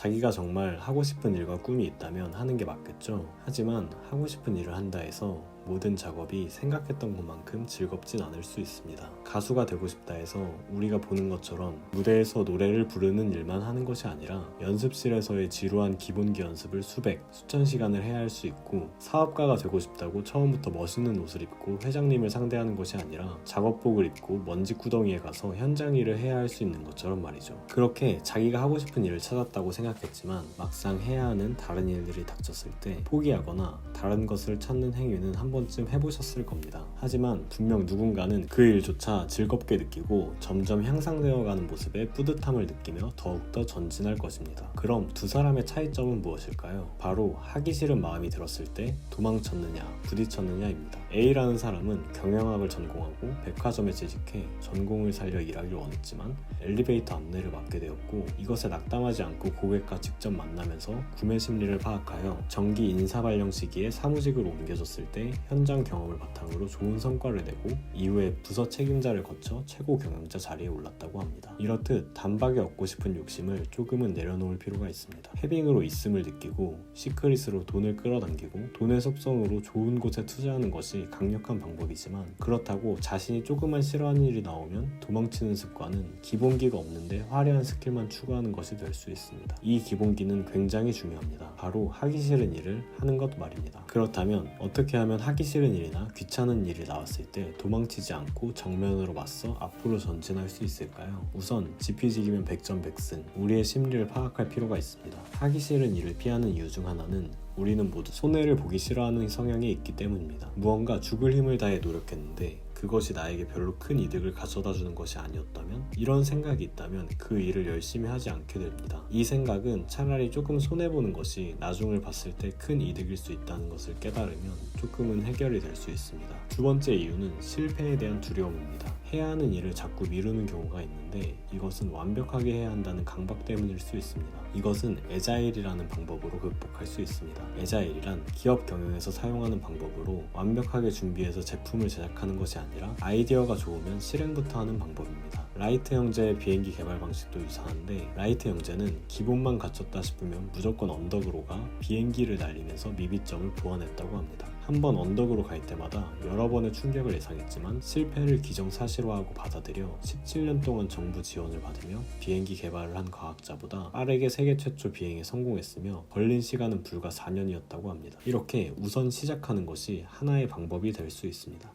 자기가 정말 하고 싶은 일과 꿈이 있다면 하는 게 맞겠죠. 하지만 하고 싶은 일을 한다 해서 모든 작업이 생각했던 것만큼 즐겁진 않을 수 있습니다. 가수가 되고 싶다 해서 우리가 보는 것처럼 무대에서 노래를 부르는 일만 하는 것이 아니라 연습실에서의 지루한 기본기 연습을 수천 시간을 해야 할 수 있고, 사업가가 되고 싶다고 처음부터 멋있는 옷을 입고 회장님을 상대하는 것이 아니라 작업복을 입고 먼지 구덩이에 가서 현장 일을 해야 할 수 있는 것처럼 말이죠. 그렇게 자기가 하고 싶은 일을 찾았다고 생각했지만 막상 해야 하는 다른 일들이 닥쳤을 때 포기하거나 다른 것을 찾는 행위는 한 번쯤 해보셨을 겁니다. 하지만 분명 누군가는 그 일조차 즐겁게 느끼고 점점 향상되어가는 모습에 뿌듯함을 느끼며 더욱더 전진할 것입니다. 그럼 두 사람의 차이점은 무엇일까요? 바로 하기 싫은 마음이 들었을 때 도망쳤느냐 부딪혔느냐입니다. A라는 사람은 경영학을 전공하고 백화점에 재직해 전공을 살려 일하길 원했지만 엘리베이터 안내를 맡게 되었고, 이것에 낙담하지 않고 고객과 직접 만나면서 구매 심리를 파악하여 정기 인사발령 시기에 사무직으로 옮겨졌을 때 현장 경험을 바탕으로 좋은 성과를 내고 이후에 부서 책임자를 거쳐 최고 경영자 자리에 올랐다고 합니다. 이렇듯 단박에 얻고 싶은 욕심을 조금은 내려놓을 필요가 있습니다. 해빙으로 있음을 느끼고 시크릿으로 돈을 끌어당기고 돈의 속성으로 좋은 곳에 투자하는 것이 강력한 방법이지만, 그렇다고 자신이 조금만 싫어하는 일이 나오면 도망치는 습관은 기본기가 없는데 화려한 스킬만 추구하는 것이 될 수 있습니다. 이 기본기는 굉장히 중요합니다. 바로 하기 싫은 일을 하는 것 말입니다. 그렇다면 어떻게 하면 하기 싫은 일이나 귀찮은 일이 나왔을 때 도망치지 않고 정면으로 맞서 앞으로 전진할 수 있을까요? 우선 지피지기면 백전백승, 우리의 심리를 파악할 필요가 있습니다. 하기 싫은 일을 피하는 이유 중 하나는 우리는 모두 손해를 보기 싫어하는 성향이 있기 때문입니다. 무언가 죽을 힘을 다해 노력했는데 그것이 나에게 별로 큰 이득을 가져다 주는 것이 아니었다면, 이런 생각이 있다면 그 일을 열심히 하지 않게 됩니다. 이 생각은 차라리 조금 손해보는 것이 나중을 봤을 때 큰 이득일 수 있다는 것을 깨달으면 조금은 해결이 될 수 있습니다. 두 번째 이유는 실패에 대한 두려움입니다. 해야 하는 일을 자꾸 미루는 경우가 있는데 이것은 완벽하게 해야 한다는 강박 때문일 수 있습니다. 이것은 애자일이라는 방법으로 극복할 수 있습니다. 애자일이란 기업 경영에서 사용하는 방법으로 완벽하게 준비해서 제품을 제작하는 것이 아니라 아이디어가 좋으면 실행부터 하는 방법입니다. 라이트 형제의 비행기 개발 방식도 유사한데, 라이트 형제는 기본만 갖췄다 싶으면 무조건 언덕으로 가 비행기를 날리면서 미비점을 보완했다고 합니다. 한번 언덕으로 갈 때마다 여러 번의 충격을 예상했지만 실패를 기정사실화하고 받아들여 17년 동안 정부 지원을 받으며 비행기 개발을 한 과학자보다 빠르게 세계 최초 비행에 성공했으며 걸린 시간은 불과 4년이었다고 합니다. 이렇게 우선 시작하는 것이 하나의 방법이 될 수 있습니다.